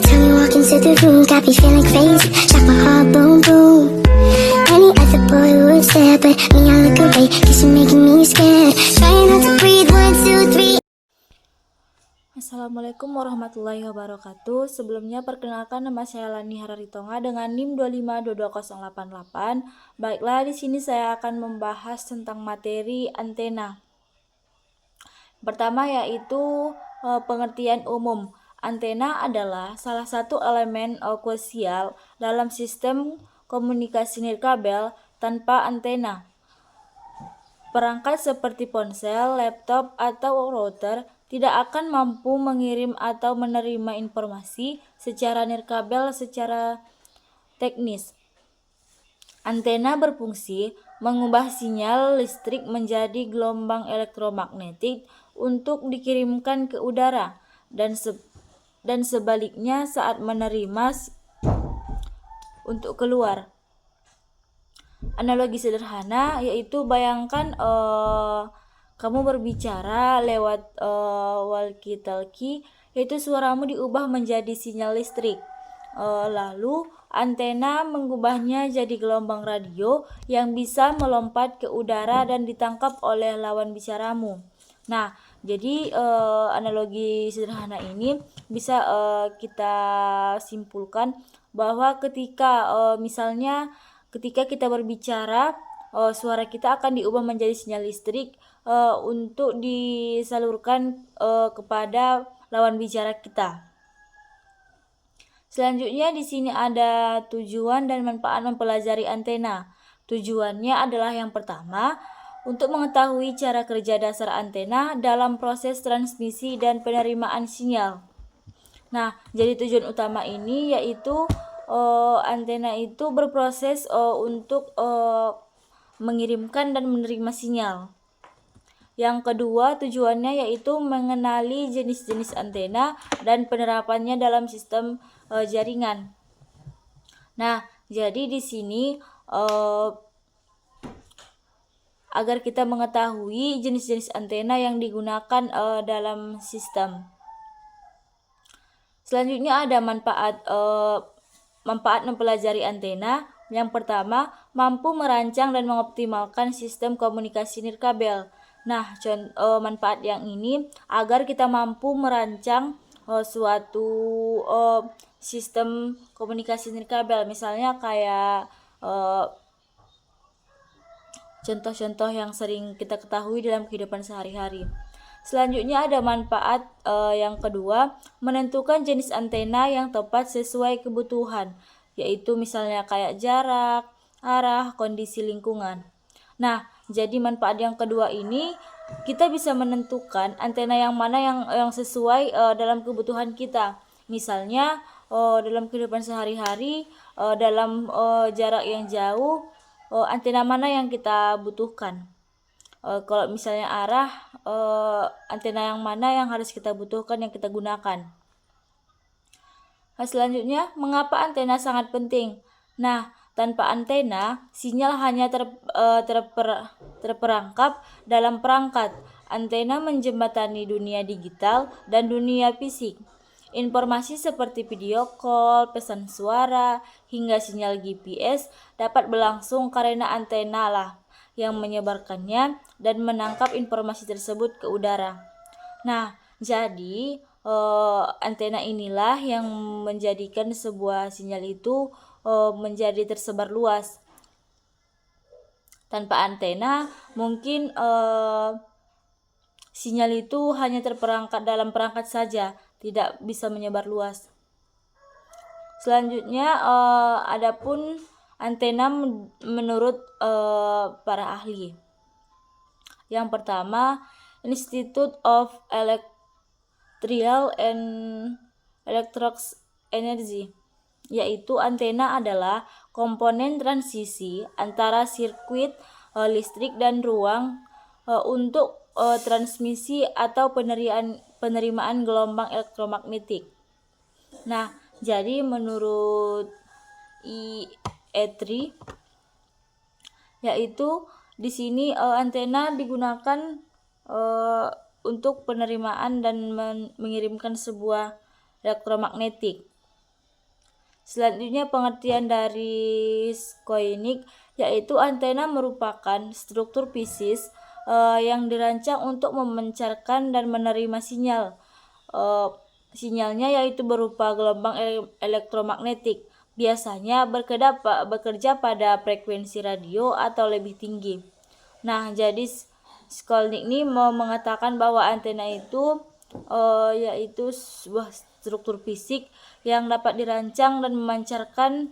time you walk into the room, got me feeling crazy, like my heart boom boom. Any other boy would stare, but me I look away, cause you're making me scared. Trying not to breathe, 1, 2, 3. Assalamualaikum warahmatullahi wabarakatuh. Sebelumnya perkenalkan, nama saya Lani Hararitonga dengan NIM 2522088. Baiklah, di sini saya akan membahas tentang materi antena. Pertama yaitu pengertian umum. Antena adalah salah satu elemen krusial dalam sistem komunikasi nirkabel tanpa antena. Perangkat seperti ponsel, laptop, atau router tidak akan mampu mengirim atau menerima informasi secara nirkabel secara teknis. Antena berfungsi mengubah sinyal listrik menjadi gelombang elektromagnetik untuk dikirimkan ke udara dan sebaliknya saat menerima untuk keluar. Analogi sederhana yaitu bayangkan kamu berbicara lewat walkie-talkie, yaitu suaramu diubah menjadi sinyal listrik. Lalu antena mengubahnya jadi gelombang radio yang bisa melompat ke udara dan ditangkap oleh lawan bicaramu. Nah, jadi analogi sederhana ini bisa kita simpulkan bahwa ketika misalnya ketika kita berbicara, suara kita akan diubah menjadi sinyal listrik untuk disalurkan kepada lawan bicara kita. Selanjutnya di sini ada tujuan dan manfaat mempelajari antena. Tujuannya adalah yang pertama, untuk mengetahui cara kerja dasar antena dalam proses transmisi dan penerimaan sinyal. Nah, jadi tujuan utama ini yaitu antena itu berproses untuk mengirimkan dan menerima sinyal. Yang kedua, tujuannya yaitu mengenali jenis-jenis antena dan penerapannya dalam sistem jaringan. Nah, jadi di sini agar kita mengetahui jenis-jenis antena yang digunakan dalam sistem. Selanjutnya ada manfaat mempelajari antena. Yang pertama, mampu merancang dan mengoptimalkan sistem komunikasi nirkabel. Nah, manfaat yang ini agar kita mampu merancang suatu sistem komunikasi nirkabel, misalnya kayak contoh-contoh yang sering kita ketahui dalam kehidupan sehari-hari. Selanjutnya ada manfaat yang kedua, menentukan jenis antena yang tepat sesuai kebutuhan, yaitu misalnya kayak jarak, arah, kondisi lingkungan. Nah, jadi manfaat yang kedua ini kita bisa menentukan antena yang mana yang sesuai dalam kebutuhan kita. Misalnya dalam kehidupan sehari-hari, dalam jarak yang jauh, antena mana yang kita butuhkan. Kalau misalnya arah, antena yang mana yang harus kita butuhkan, yang kita gunakan. Nah, selanjutnya, mengapa antena sangat penting? Nah, tanpa antena, sinyal hanya terperangkap dalam perangkat. Antena menjembatani dunia digital dan dunia fisik. Informasi seperti video call, pesan suara, hingga sinyal GPS dapat berlangsung karena antena lah yang menyebarkannya dan menangkap informasi tersebut ke udara. Nah, jadi antena inilah yang menjadikan sebuah sinyal itu menjadi tersebar luas. Tanpa antena, mungkin sinyal itu hanya terperangkap dalam perangkat saja, tidak bisa menyebar luas. Selanjutnya, adapun antena menurut para ahli. Yang pertama, Institute of Electrical and Electric Energy, yaitu antena adalah komponen transisi antara sirkuit listrik dan ruang untuk transmisi atau penerimaan gelombang elektromagnetik. Nah, jadi menurut IETRI, yaitu di sini antena digunakan untuk penerimaan dan mengirimkan sebuah elektromagnetik. Selanjutnya pengertian dari Koenig, yaitu antena merupakan struktur fisik yang dirancang untuk memancarkan dan menerima sinyal. Sinyalnya yaitu berupa gelombang elektromagnetik. Biasanya bekerja pada frekuensi radio atau lebih tinggi. Nah, jadi Skolnick ini mau mengatakan bahwa antena itu yaitu sebuah struktur fisik yang dapat dirancang dan memancarkan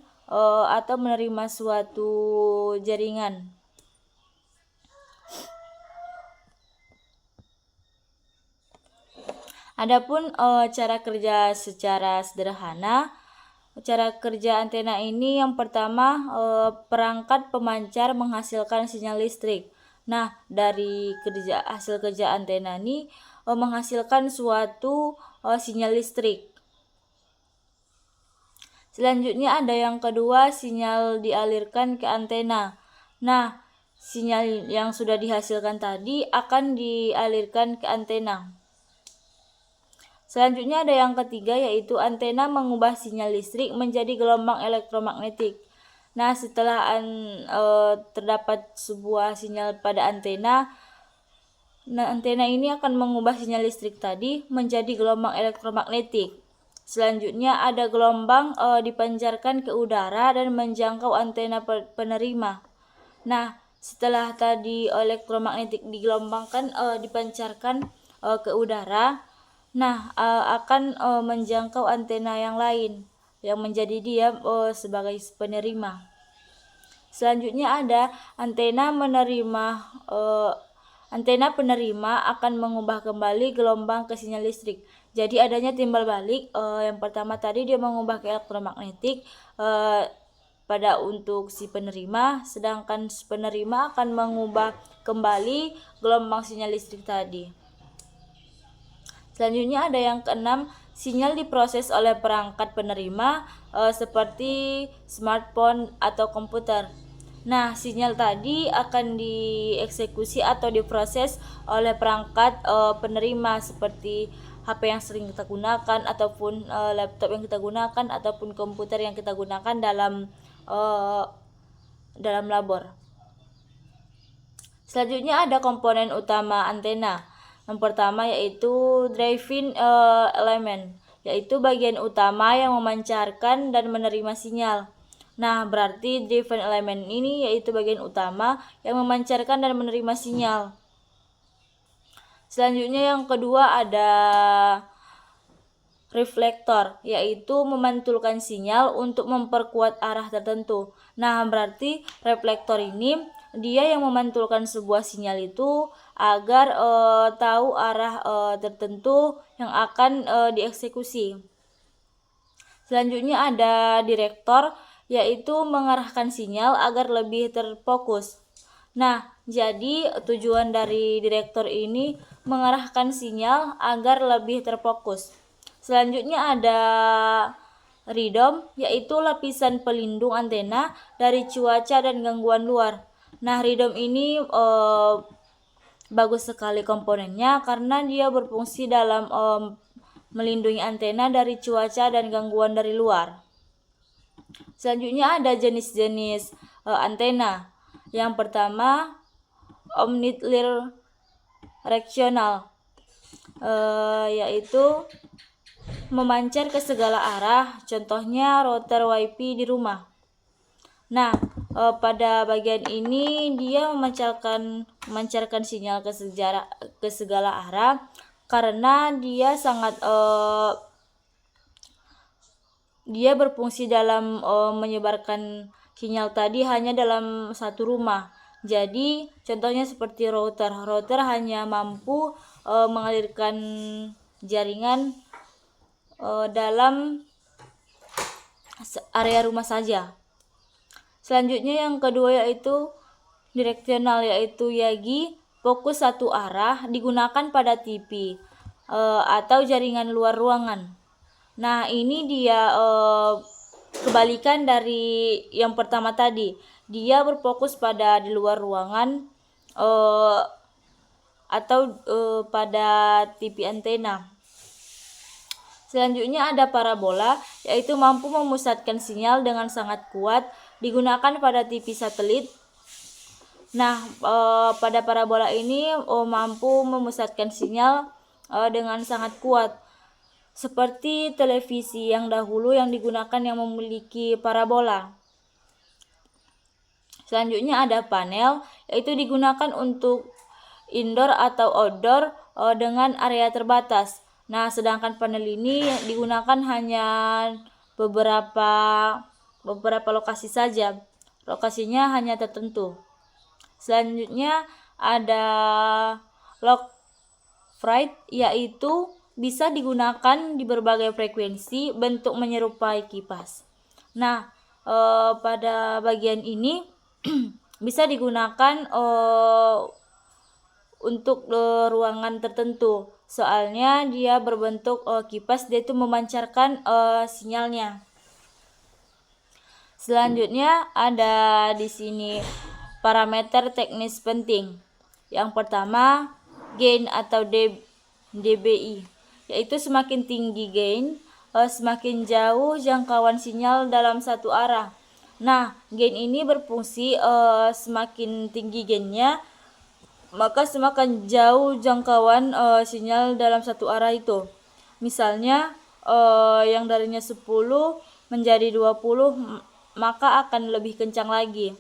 atau menerima suatu jaringan. Adapun cara kerja secara sederhana, cara kerja antena ini yang pertama, perangkat pemancar menghasilkan sinyal listrik. Nah, dari hasil kerja antena ini menghasilkan suatu sinyal listrik. Selanjutnya ada yang kedua, sinyal dialirkan ke antena. Nah, sinyal yang sudah dihasilkan tadi akan dialirkan ke antena. Selanjutnya ada yang ketiga, yaitu antena mengubah sinyal listrik menjadi gelombang elektromagnetik. Nah, setelah terdapat sebuah sinyal pada antena, antena ini akan mengubah sinyal listrik tadi menjadi gelombang elektromagnetik. Selanjutnya ada gelombang dipancarkan ke udara dan menjangkau antena penerima. Nah, setelah tadi elektromagnetik digelombangkan dipancarkan ke udara, nah akan menjangkau antena yang lain yang menjadi dia sebagai penerima. Selanjutnya ada antena menerima. Antena penerima akan mengubah kembali gelombang ke sinyal listrik. Jadi adanya timbal balik. Yang pertama tadi dia mengubah ke elektromagnetik pada untuk si penerima, sedangkan si penerima akan mengubah kembali gelombang sinyal listrik tadi. Selanjutnya ada yang keenam, sinyal diproses oleh perangkat penerima seperti smartphone atau komputer. Nah, sinyal tadi akan dieksekusi atau diproses oleh perangkat penerima seperti HP yang sering kita gunakan, ataupun laptop yang kita gunakan, ataupun komputer yang kita gunakan dalam labor. Selanjutnya ada komponen utama antena. Yang pertama yaitu driving element, yaitu bagian utama yang memancarkan dan menerima sinyal. Nah, berarti driven element ini yaitu bagian utama yang memancarkan dan menerima sinyal. Selanjutnya yang kedua ada reflektor, yaitu memantulkan sinyal untuk memperkuat arah tertentu. Nah, berarti reflektor ini dia yang memantulkan sebuah sinyal itu agar tahu arah tertentu yang akan dieksekusi. Selanjutnya ada direktor, yaitu mengarahkan sinyal agar lebih terfokus. Nah, jadi tujuan dari direktor ini mengarahkan sinyal agar lebih terfokus. Selanjutnya ada redom, yaitu lapisan pelindung antena dari cuaca dan gangguan luar. Nah, redom ini bagus sekali komponennya karena dia berfungsi dalam melindungi antena dari cuaca dan gangguan dari luar. Selanjutnya ada jenis-jenis antena. Yang pertama, omnidirectional, yaitu memancar ke segala arah, contohnya router WiFi di rumah. Nah, pada bagian ini dia memancarkan sinyal ke segala arah karena dia sangat dia berfungsi dalam menyebarkan sinyal tadi hanya dalam satu rumah. Jadi contohnya seperti router hanya mampu mengalirkan jaringan dalam area rumah saja. Selanjutnya yang kedua yaitu direksional, yaitu YAGI, fokus satu arah, digunakan pada TV atau jaringan luar ruangan. Nah, ini dia kebalikan dari yang pertama tadi. Dia berfokus pada di luar ruangan atau pada TV antena. Selanjutnya ada parabola, yaitu mampu memusatkan sinyal dengan sangat kuat, digunakan pada TV satelit. Nah, pada parabola ini mampu memusatkan sinyal dengan sangat kuat, seperti televisi yang dahulu yang digunakan yang memiliki parabola. Selanjutnya ada panel, yaitu digunakan untuk indoor atau outdoor dengan area terbatas. Nah, sedangkan panel ini digunakan hanya beberapa lokasi saja. Lokasinya hanya tertentu. Selanjutnya ada lock fright, yaitu bisa digunakan di berbagai frekuensi bentuk menyerupai kipas. Nah, pada bagian ini bisa digunakan untuk ruangan tertentu, soalnya dia berbentuk kipas, dia itu memancarkan sinyalnya. Selanjutnya ada di sini parameter teknis penting. Yang pertama, gain atau dBi, yaitu semakin tinggi gain, semakin jauh jangkauan sinyal dalam satu arah. Nah, gain ini berfungsi semakin tinggi gainnya, maka semakin jauh jangkauan sinyal dalam satu arah itu. Misalnya yang darinya 10 menjadi 20, maka akan lebih kencang lagi.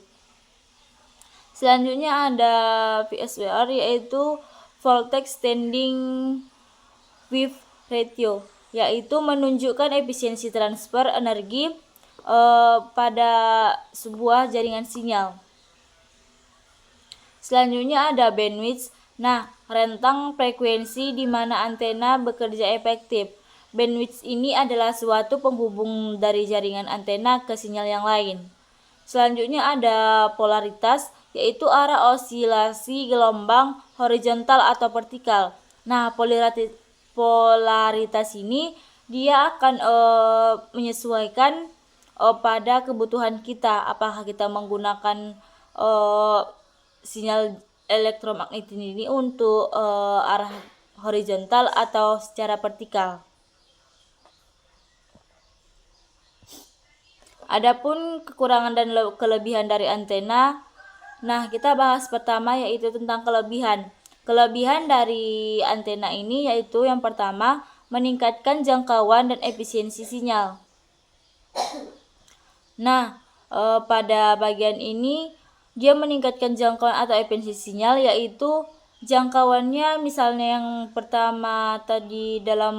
Selanjutnya ada VSWR, yaitu voltage standing wave ratio, yaitu menunjukkan efisiensi transfer energi pada sebuah jaringan sinyal. Selanjutnya ada bandwidth. Nah, rentang frekuensi di mana antena bekerja efektif. Bandwidth ini adalah suatu penghubung dari jaringan antena ke sinyal yang lain. Selanjutnya ada polaritas, yaitu arah osilasi gelombang horizontal atau vertikal. Nah, polaritas ini dia akan menyesuaikan pada kebutuhan kita, apakah kita menggunakan sinyal elektromagnetik ini untuk arah horizontal atau secara vertikal. Adapun kekurangan dan kelebihan dari antena. Nah, kita bahas pertama, yaitu tentang kelebihan. Kelebihan dari antena ini yaitu yang pertama, meningkatkan jangkauan dan efisiensi sinyal. Nah, pada bagian ini dia meningkatkan jangkauan atau efisiensi sinyal, yaitu jangkauannya misalnya yang pertama tadi dalam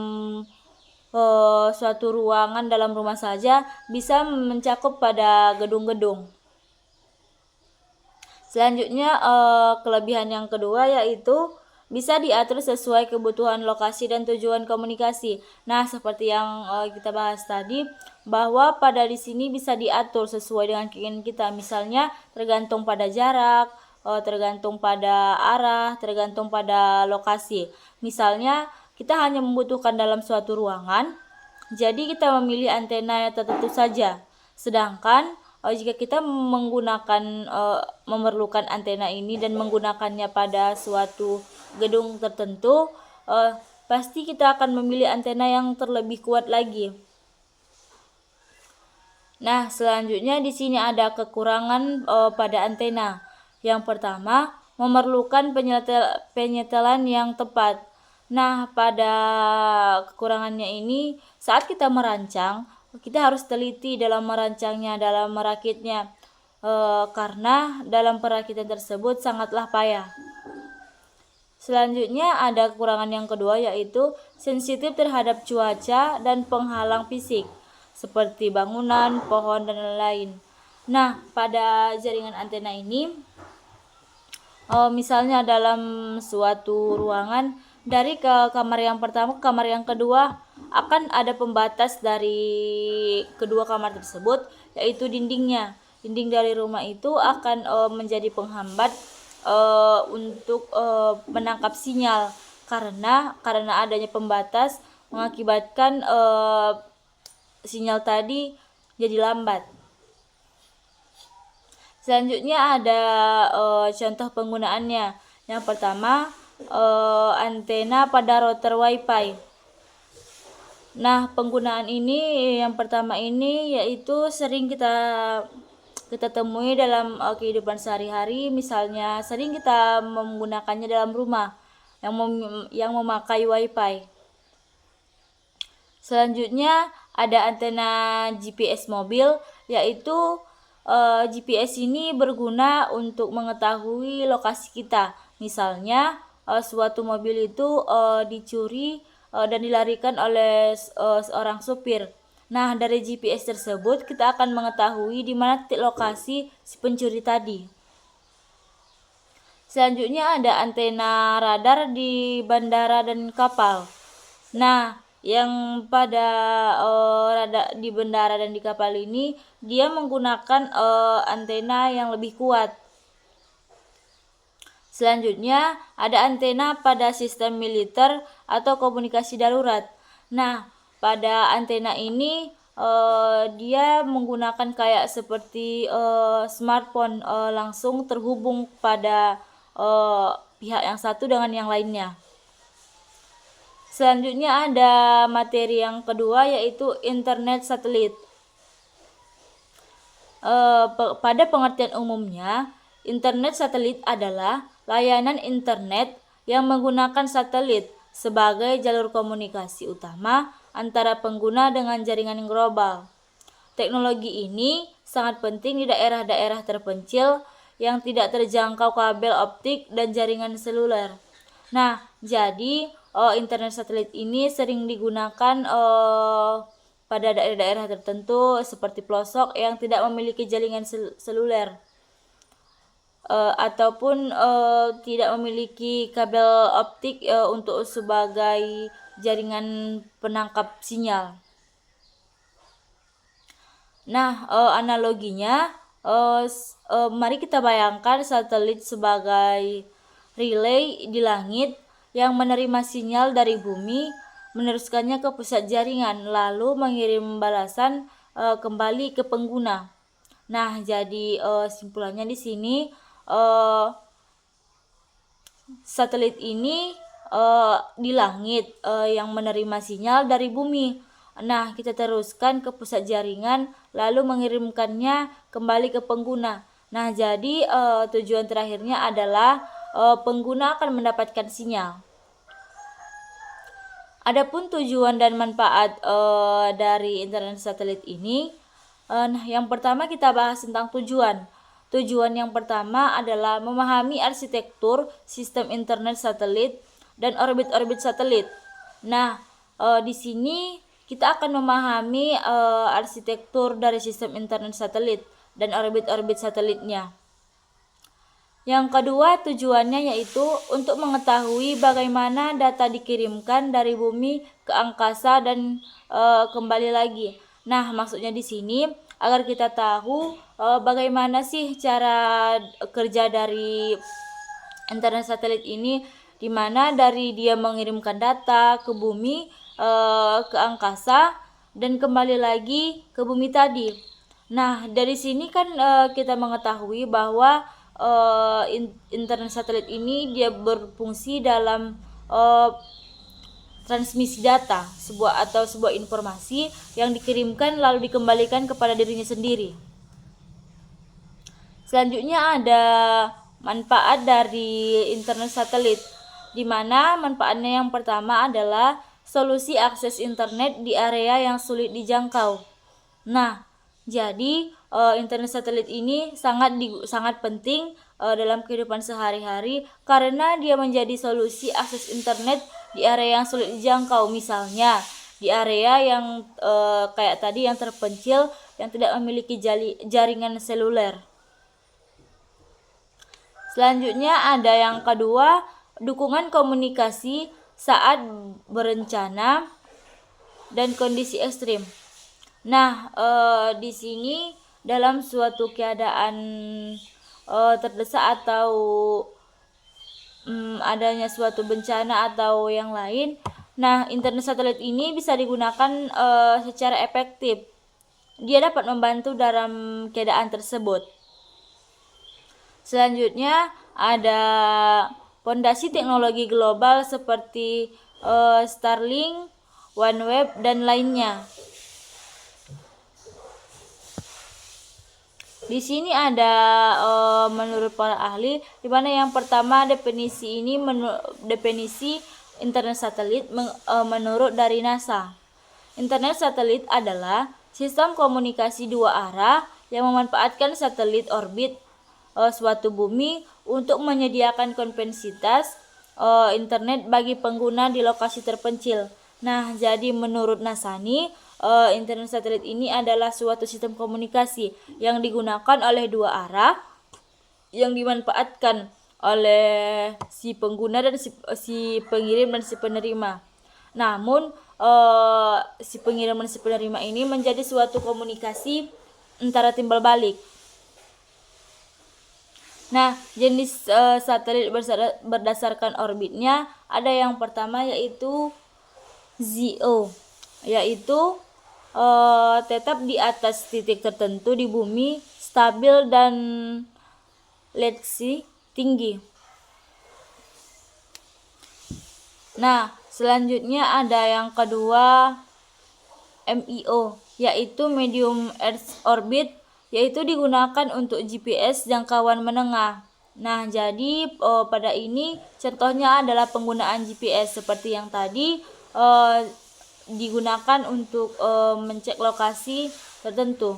suatu ruangan dalam rumah saja bisa mencakup pada gedung-gedung. Selanjutnya kelebihan yang kedua yaitu bisa diatur sesuai kebutuhan lokasi dan tujuan komunikasi. Nah, seperti yang kita bahas tadi, bahwa pada di sini bisa diatur sesuai dengan keinginan kita. Misalnya tergantung pada jarak, tergantung pada arah, tergantung pada lokasi. Misalnya kita hanya membutuhkan dalam suatu ruangan, jadi kita memilih antena yang tertentu saja. Sedangkan jika kita memerlukan antena ini dan menggunakannya pada suatu gedung tertentu, pasti kita akan memilih antena yang terlebih kuat lagi. Nah, selanjutnya di sini ada kekurangan pada antena. Yang pertama, memerlukan penyetelan yang tepat. Nah, pada kekurangannya ini, saat kita merancang, kita harus teliti dalam merancangnya, dalam merakitnya, karena dalam perakitan tersebut sangatlah payah. Selanjutnya ada kekurangan yang kedua, yaitu sensitif terhadap cuaca dan penghalang fisik seperti bangunan, pohon, dan lain-lain. Nah, pada jaringan antena ini, misalnya dalam suatu ruangan, dari ke kamar yang pertama ke kamar yang kedua akan ada pembatas dari kedua kamar tersebut, yaitu dindingnya. Dinding dari rumah itu akan menjadi penghambat untuk menangkap sinyal, karena adanya pembatas mengakibatkan sinyal tadi jadi lambat. Selanjutnya ada contoh penggunaannya. Yang pertama, antena pada router WiFi. Nah, penggunaan ini yang pertama ini yaitu sering kita temui dalam kehidupan sehari-hari. Misalnya sering kita menggunakannya dalam rumah yang memakai wifi. Selanjutnya ada antena GPS mobil, yaitu GPS ini berguna untuk mengetahui lokasi kita. Misalnya suatu mobil itu dicuri dan dilarikan oleh seorang supir. Nah, dari GPS tersebut kita akan mengetahui di mana titik lokasi si pencuri tadi. Selanjutnya ada antena radar di bandara dan kapal. Nah, yang pada radar di bandara dan di kapal ini dia menggunakan antena yang lebih kuat. Selanjutnya ada antena pada sistem militer atau komunikasi darurat. Nah, pada antena ini dia menggunakan kayak seperti smartphone, langsung terhubung pada pihak yang satu dengan yang lainnya. Selanjutnya ada materi yang kedua yaitu internet satelit. Pada pengertian umumnya, internet satelit adalah layanan internet yang menggunakan satelit sebagai jalur komunikasi utama antara pengguna dengan jaringan global. Teknologi ini sangat penting di daerah-daerah terpencil yang tidak terjangkau kabel optik dan jaringan seluler. Nah, jadi internet satelit ini sering digunakan pada daerah-daerah tertentu seperti pelosok yang tidak memiliki jaringan seluler ataupun tidak memiliki kabel optik untuk sebagai jaringan penangkap sinyal. Nah, analoginya mari kita bayangkan satelit sebagai relay di langit yang menerima sinyal dari bumi, meneruskannya ke pusat jaringan, lalu mengirim balasan kembali ke pengguna. Nah, jadi simpulannya di sini satelit ini di langit yang menerima sinyal dari bumi. Nah, kita teruskan ke pusat jaringan, lalu mengirimkannya kembali ke pengguna. Nah, jadi tujuan terakhirnya adalah pengguna akan mendapatkan sinyal. Adapun tujuan dan manfaat dari internet satelit ini, nah yang pertama kita bahas tentang tujuan. Tujuan yang pertama adalah memahami arsitektur sistem internet satelit dan orbit-orbit satelit. Nah, di sini kita akan memahami arsitektur dari sistem internet satelit dan orbit-orbit satelitnya. Yang kedua tujuannya yaitu untuk mengetahui bagaimana data dikirimkan dari bumi ke angkasa dan kembali lagi. Nah, maksudnya di sini agar kita tahu bagaimana sih cara kerja dari internet satelit ini, di mana dari dia mengirimkan data ke bumi, ke angkasa dan kembali lagi ke bumi tadi. Nah, dari sini kan kita mengetahui bahwa internet satelit ini dia berfungsi dalam transmisi data sebuah informasi yang dikirimkan lalu dikembalikan kepada dirinya sendiri. Selanjutnya ada manfaat dari internet satelit, di mana manfaatnya yang pertama adalah solusi akses internet di area yang sulit dijangkau. Nah, jadi internet satelit ini sangat penting dalam kehidupan sehari-hari karena dia menjadi solusi akses internet di area yang sulit dijangkau, misalnya di area yang kayak tadi yang terpencil yang tidak memiliki jaringan seluler. Selanjutnya ada yang kedua, dukungan komunikasi saat berencana dan kondisi ekstrim. Nah, di sini dalam suatu keadaan terdesak atau adanya suatu bencana atau yang lain, nah internet satelit ini bisa digunakan secara efektif. Dia dapat membantu dalam keadaan tersebut. Selanjutnya ada fondasi teknologi global seperti Starlink, OneWeb, dan lainnya. Di sini ada menurut para ahli, di mana yang pertama definisi internet satelit menurut dari NASA. Internet satelit adalah sistem komunikasi dua arah yang memanfaatkan satelit orbit suatu bumi untuk menyediakan konektivitas internet bagi pengguna di lokasi terpencil. Nah, jadi menurut NASA nih, internet satelit ini adalah suatu sistem komunikasi yang digunakan oleh dua arah yang dimanfaatkan oleh si pengguna dan si pengirim dan si penerima. Namun si pengirim dan si penerima ini menjadi suatu komunikasi antara timbal balik. Nah, jenis satelit berdasarkan orbitnya ada yang pertama yaitu ZEO, yaitu tetap di atas titik tertentu di bumi, stabil dan latensi tinggi. Nah, selanjutnya ada yang kedua MEO, yaitu Medium Earth Orbit, yaitu digunakan untuk GPS jangkauan menengah. Nah, jadi pada ini contohnya adalah penggunaan GPS seperti yang tadi digunakan untuk mencek lokasi tertentu.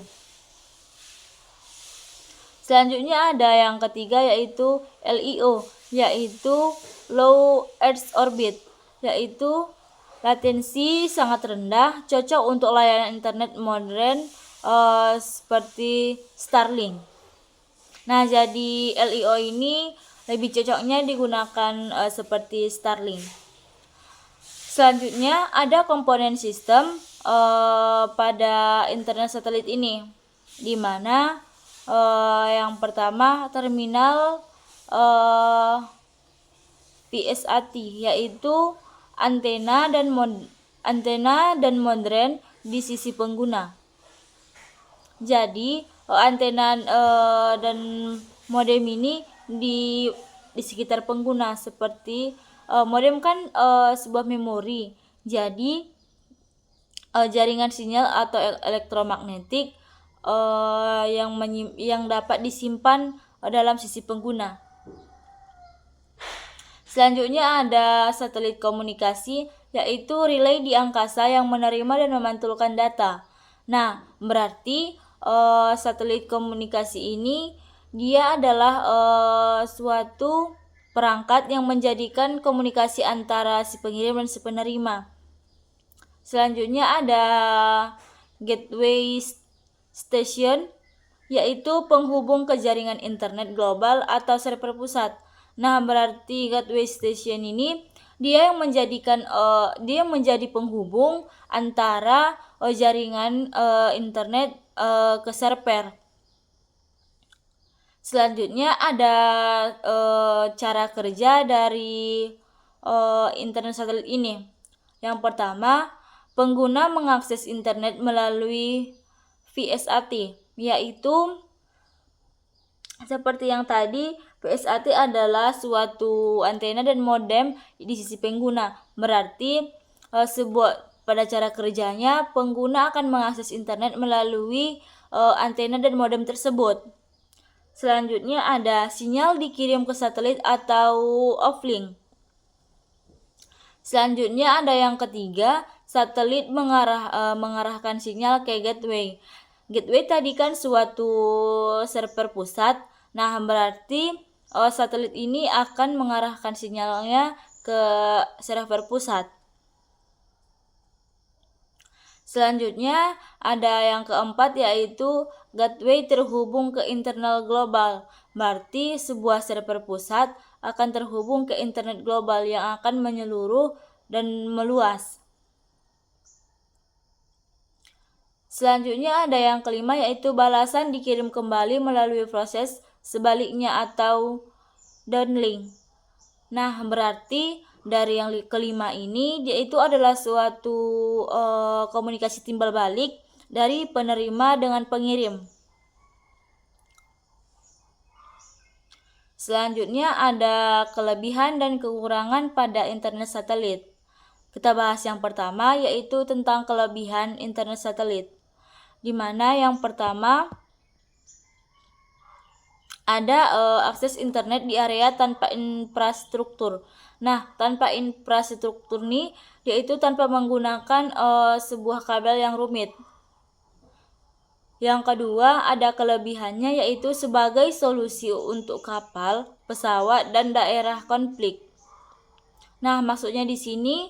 Selanjutnya ada yang ketiga yaitu LEO, yaitu Low Earth Orbit, yaitu latensi sangat rendah, cocok untuk layanan internet modern seperti Starlink. Nah, jadi LEO ini lebih cocoknya digunakan seperti Starlink. Selanjutnya ada komponen sistem pada internet satelit ini, di mana yang pertama terminal PSAT, yaitu antena dan modem di sisi pengguna. Jadi antena dan modem ini di sekitar pengguna, seperti modem kan sebuah memori. Jadi jaringan sinyal atau elektromagnetik yang dapat disimpan dalam sisi pengguna. Selanjutnya ada satelit komunikasi, yaitu relay di angkasa yang menerima dan memantulkan data. Nah, berarti satelit komunikasi ini dia adalah suatu perangkat yang menjadikan komunikasi antara si pengirim dan si penerima. Selanjutnya ada gateway station, yaitu penghubung ke jaringan internet global atau server pusat. Nah, berarti gateway station ini dia yang menjadi penghubung antara jaringan internet ke server. Selanjutnya ada cara kerja dari internet satelit ini. Yang pertama, pengguna mengakses internet melalui VSAT, yaitu seperti yang tadi, VSAT adalah suatu antena dan modem di sisi pengguna. Berarti pada cara kerjanya, pengguna akan mengakses internet melalui antena dan modem tersebut. Selanjutnya ada sinyal dikirim ke satelit atau offlink. Selanjutnya ada yang ketiga, satelit mengarahkan sinyal ke gateway. Gateway tadi kan suatu server pusat. Nah, berarti satelit ini akan mengarahkan sinyalnya ke server pusat. Selanjutnya ada yang keempat, yaitu gateway terhubung ke internal global. Berarti sebuah server pusat akan terhubung ke internet global yang akan menyeluruh dan meluas. Selanjutnya ada yang kelima, yaitu balasan dikirim kembali melalui proses sebaliknya atau downlink. Nah, berarti dari yang kelima ini, yaitu adalah suatu komunikasi timbal balik dari penerima dengan pengirim. Selanjutnya ada kelebihan dan kekurangan pada internet satelit. Kita bahas yang pertama, yaitu tentang kelebihan internet satelit. Di mana yang pertama ada akses internet di area tanpa infrastruktur. Nah, tanpa infrastruktur nih, yaitu tanpa menggunakan sebuah kabel yang rumit. Yang kedua, ada kelebihannya yaitu sebagai solusi untuk kapal, pesawat, dan daerah konflik. Nah, maksudnya di sini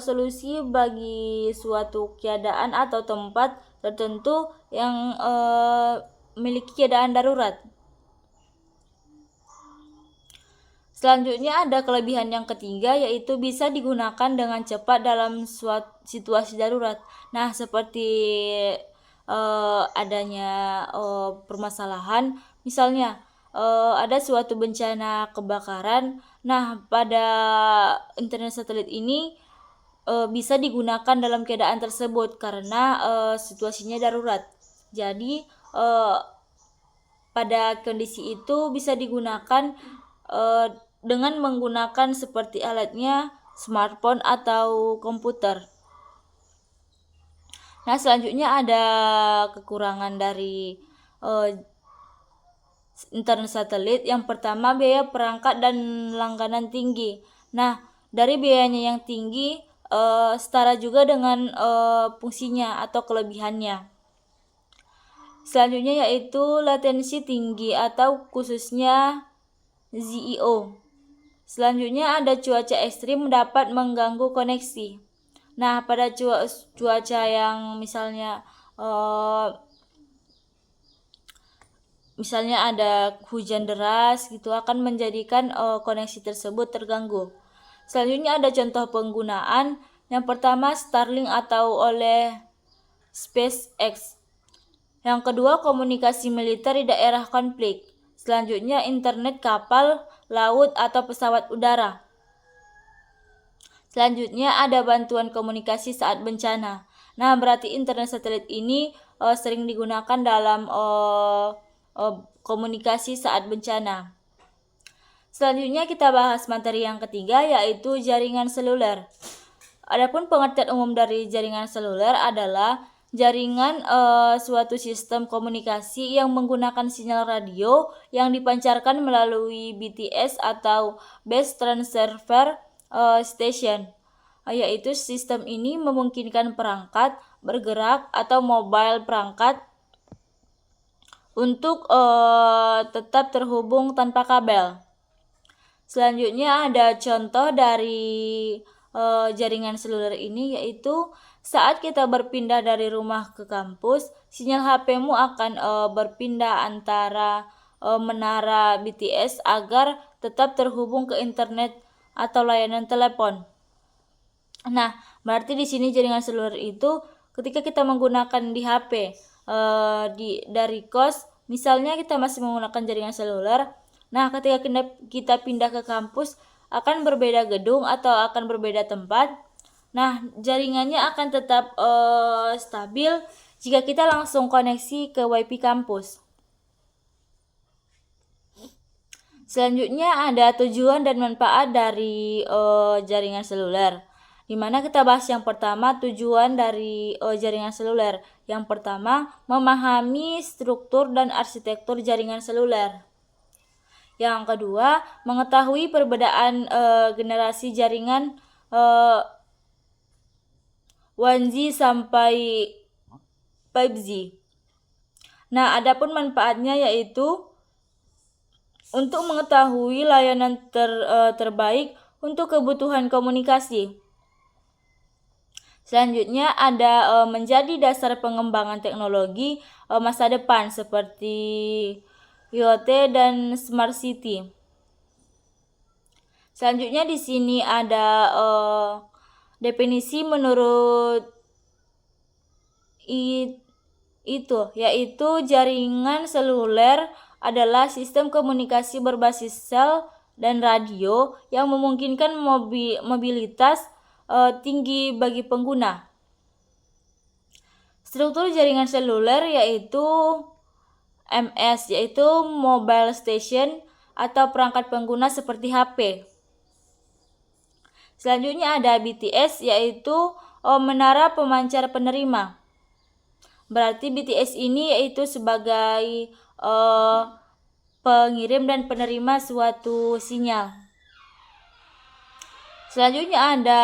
solusi bagi suatu keadaan atau tempat tertentu yang memiliki keadaan darurat. Selanjutnya ada kelebihan yang ketiga, yaitu bisa digunakan dengan cepat dalam suatu situasi darurat. Nah, seperti adanya permasalahan, misalnya ada suatu bencana kebakaran. Nah, pada internet satelit ini bisa digunakan dalam keadaan tersebut karena situasinya darurat. Jadi pada kondisi itu bisa digunakan dengan menggunakan seperti alatnya smartphone atau komputer. Nah, selanjutnya ada kekurangan dari internet satelit. Yang pertama, biaya perangkat dan langganan tinggi. Nah, dari biayanya yang tinggi setara juga dengan fungsinya atau kelebihannya. Selanjutnya yaitu latensi tinggi atau khususnya ZEO. Selanjutnya ada cuaca ekstrim dapat mengganggu koneksi. Nah, pada cuaca yang misalnya ada hujan deras gitu akan menjadikan koneksi tersebut terganggu. Selanjutnya ada contoh penggunaan. Yang pertama, Starlink atau oleh SpaceX. Yang kedua, komunikasi militer di daerah konflik. Selanjutnya, internet kapal, laut, atau pesawat udara. Selanjutnya, ada bantuan komunikasi saat bencana. Nah, berarti internet satelit ini sering digunakan dalam komunikasi saat bencana. Selanjutnya, kita bahas materi yang ketiga, yaitu jaringan seluler. Adapun pengertian umum dari jaringan seluler adalah jaringan suatu sistem komunikasi yang menggunakan sinyal radio yang dipancarkan melalui BTS atau Base Transceiver Station, yaitu sistem ini memungkinkan perangkat bergerak atau mobile perangkat untuk tetap terhubung tanpa kabel. Selanjutnya ada contoh dari jaringan seluler ini, yaitu saat kita berpindah dari rumah ke kampus, sinyal HP-mu akan berpindah antara menara BTS agar tetap terhubung ke internet atau layanan telepon. Nah, berarti di sini jaringan seluler itu ketika kita menggunakan di HP dari kos, misalnya kita masih menggunakan jaringan seluler. Nah, ketika kita pindah ke kampus akan berbeda gedung atau akan berbeda tempat. Nah, jaringannya akan tetap stabil jika kita langsung koneksi ke WiFi kampus. Selanjutnya ada tujuan dan manfaat dari jaringan seluler. Di mana kita bahas yang pertama, tujuan dari jaringan seluler. Yang pertama, memahami struktur dan arsitektur jaringan seluler. Yang kedua, mengetahui perbedaan generasi jaringan 1G sampai 5G. Nah, adapun manfaatnya yaitu untuk mengetahui layanan terbaik untuk kebutuhan komunikasi. Selanjutnya ada menjadi dasar pengembangan teknologi masa depan seperti IoT dan Smart City. Selanjutnya di sini ada definisi menurut itu, yaitu jaringan seluler adalah sistem komunikasi berbasis sel dan radio yang memungkinkan mobilitas tinggi bagi pengguna. Struktur jaringan seluler yaitu MS, yaitu mobile station atau perangkat pengguna seperti HP. Selanjutnya ada BTS, yaitu menara pemancar penerima. Berarti BTS ini yaitu sebagai pengirim dan penerima suatu sinyal. Selanjutnya ada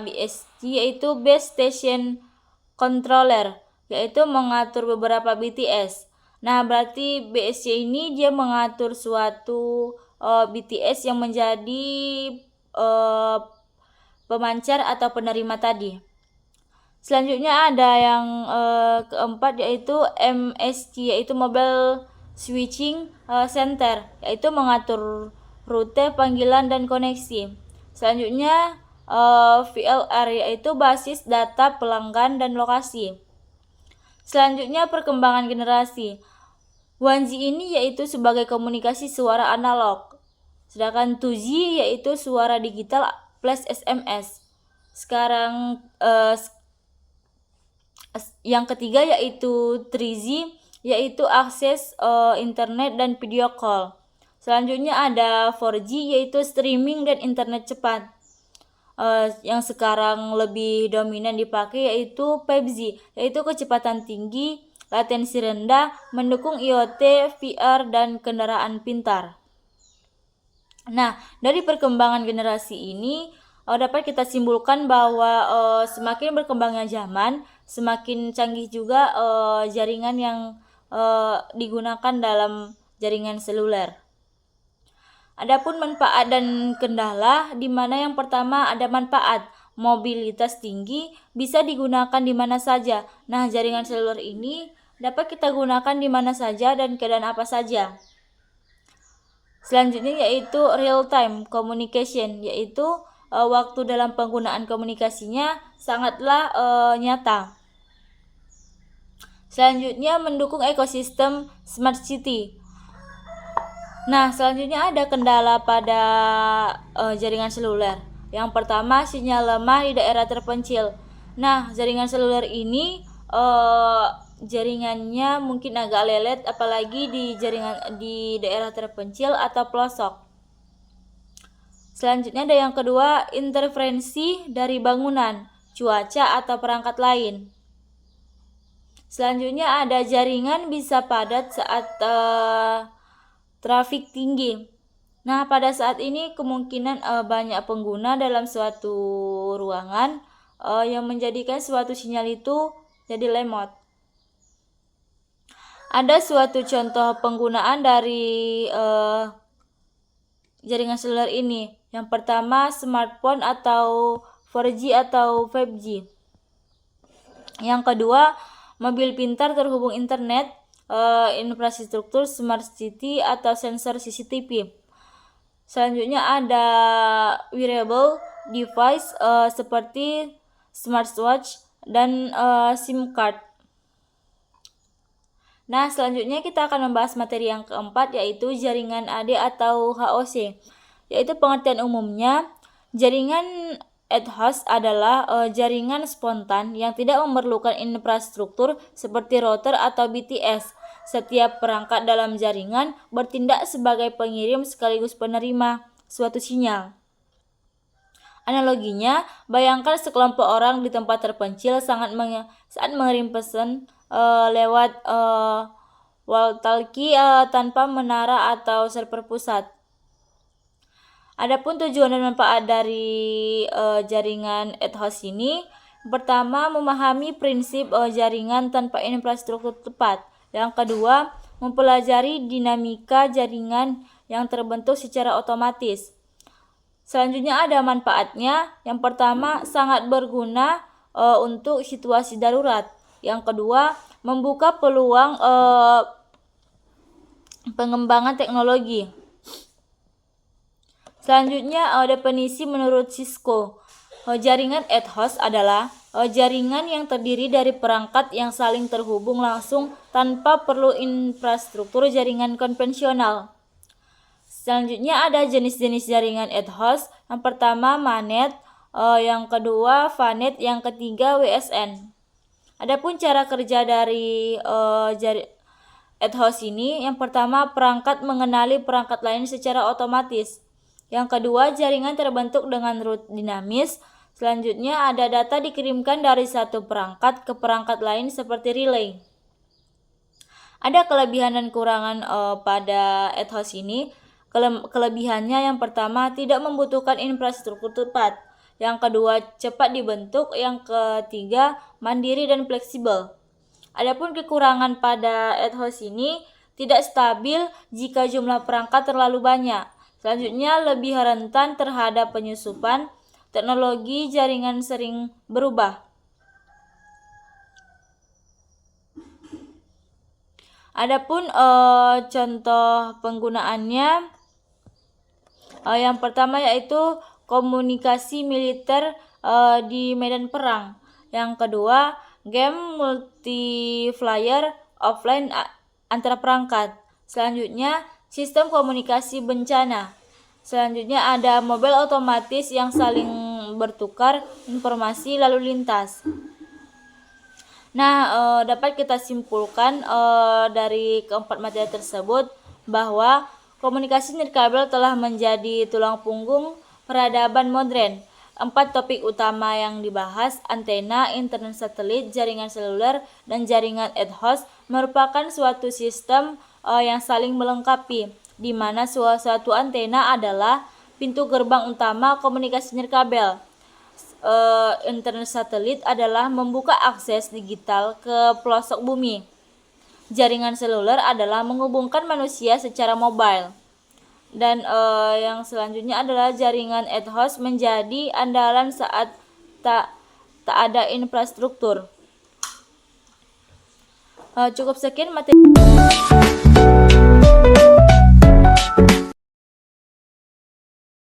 BSC, yaitu Base Station Controller, yaitu mengatur beberapa BTS. Nah, berarti BSC ini dia mengatur suatu BTS yang menjadi pemancar atau penerima tadi. Selanjutnya ada yang keempat, yaitu MSC, yaitu Mobile Switching Center, yaitu mengatur rute, panggilan, dan koneksi. Selanjutnya VLR, yaitu basis data pelanggan dan lokasi. Selanjutnya perkembangan generasi. 1G ini yaitu sebagai komunikasi suara analog. Sedangkan 2G yaitu suara digital plus SMS. Sekarang yang ketiga yaitu 3G, yaitu akses internet dan video call. Selanjutnya ada 4G, yaitu streaming dan internet cepat. Yang sekarang lebih dominan dipakai yaitu 5G, yaitu kecepatan tinggi, latensi rendah, mendukung IoT, VR, dan kendaraan pintar. Nah, dari perkembangan generasi ini dapat kita simpulkan bahwa semakin berkembangnya zaman, semakin canggih juga jaringan yang digunakan dalam jaringan seluler. Adapun manfaat dan kendala, di mana yang pertama ada manfaat, mobilitas tinggi, bisa digunakan di mana saja. Nah, jaringan seluler ini dapat kita gunakan di mana saja dan keadaan apa saja. Selanjutnya yaitu real time communication, yaitu waktu dalam penggunaan komunikasinya sangatlah nyata. Selanjutnya mendukung ekosistem smart city. Nah, selanjutnya ada kendala pada jaringan seluler. Yang pertama, sinyal lemah di daerah terpencil. Nah, jaringan seluler ini jaringannya mungkin agak lelet, apalagi di daerah terpencil atau pelosok. Selanjutnya ada yang kedua, interferensi dari bangunan, cuaca, atau perangkat lain. Selanjutnya ada jaringan bisa padat saat trafik tinggi. Nah, pada saat ini kemungkinan banyak pengguna dalam suatu ruangan yang menjadikan suatu sinyal itu jadi lemot. Ada suatu contoh penggunaan dari jaringan seluler ini. Yang pertama, smartphone atau 4G atau 5G. Yang kedua, mobil pintar terhubung internet, infrastruktur smart city atau sensor CCTV. Selanjutnya ada wearable device seperti smartwatch dan SIM card. Nah, selanjutnya kita akan membahas materi yang keempat, yaitu jaringan AD atau HOC. Yaitu pengertian umumnya, jaringan ad hoc adalah jaringan spontan yang tidak memerlukan infrastruktur seperti router atau BTS. Setiap perangkat dalam jaringan bertindak sebagai pengirim sekaligus penerima suatu sinyal. Analoginya, bayangkan sekelompok orang di tempat terpencil saat mengirim pesan lewat walkie-talkie tanpa menara atau server pusat. Adapun tujuan dan manfaat dari jaringan ad hoc ini, pertama, memahami prinsip jaringan tanpa infrastruktur tepat. Yang kedua, mempelajari dinamika jaringan yang terbentuk secara otomatis. Selanjutnya ada manfaatnya. Yang pertama, sangat berguna untuk situasi darurat. Yang kedua, membuka peluang pengembangan teknologi. Selanjutnya definisi menurut Cisco. Jaringan ad hoc adalah jaringan yang terdiri dari perangkat yang saling terhubung langsung tanpa perlu infrastruktur jaringan konvensional. Selanjutnya ada jenis-jenis jaringan ad hoc. Yang pertama MANET, yang kedua VANET, yang ketiga WSN. Adapun cara kerja dari ad hoc ini, yang pertama perangkat mengenali perangkat lain secara otomatis. Yang kedua, jaringan terbentuk dengan root dinamis. Selanjutnya, ada data dikirimkan dari satu perangkat ke perangkat lain seperti relay. Ada kelebihan dan kekurangan pada Ethos ini. Kelebihannya yang pertama, tidak membutuhkan infrastruktur tepat. Yang kedua, cepat dibentuk. Yang ketiga, mandiri dan fleksibel. Adapun kekurangan pada Ethos ini, tidak stabil jika jumlah perangkat terlalu banyak. Selanjutnya, lebih rentan terhadap penyusupan. Teknologi jaringan sering berubah. Adapun contoh penggunaannya, yang pertama yaitu komunikasi militer di medan perang. Yang kedua, game multiplayer offline antar perangkat. Selanjutnya, sistem komunikasi bencana. Selanjutnya ada mobil otomatis yang saling bertukar informasi lalu lintas. Nah, dapat kita simpulkan dari keempat materi tersebut bahwa komunikasi nirkabel telah menjadi tulang punggung peradaban modern. 4 topik utama yang dibahas, antena, internet satelit, jaringan seluler, dan jaringan Ethos, merupakan suatu sistem yang saling melengkapi, di mana suatu antena adalah pintu gerbang utama komunikasi nirkabel. Internet satelit adalah membuka akses digital ke pelosok bumi. Jaringan seluler adalah menghubungkan manusia secara mobile. Dan yang selanjutnya adalah jaringan Ethos menjadi andalan saat tak ada infrastruktur. Cukup sekian materi.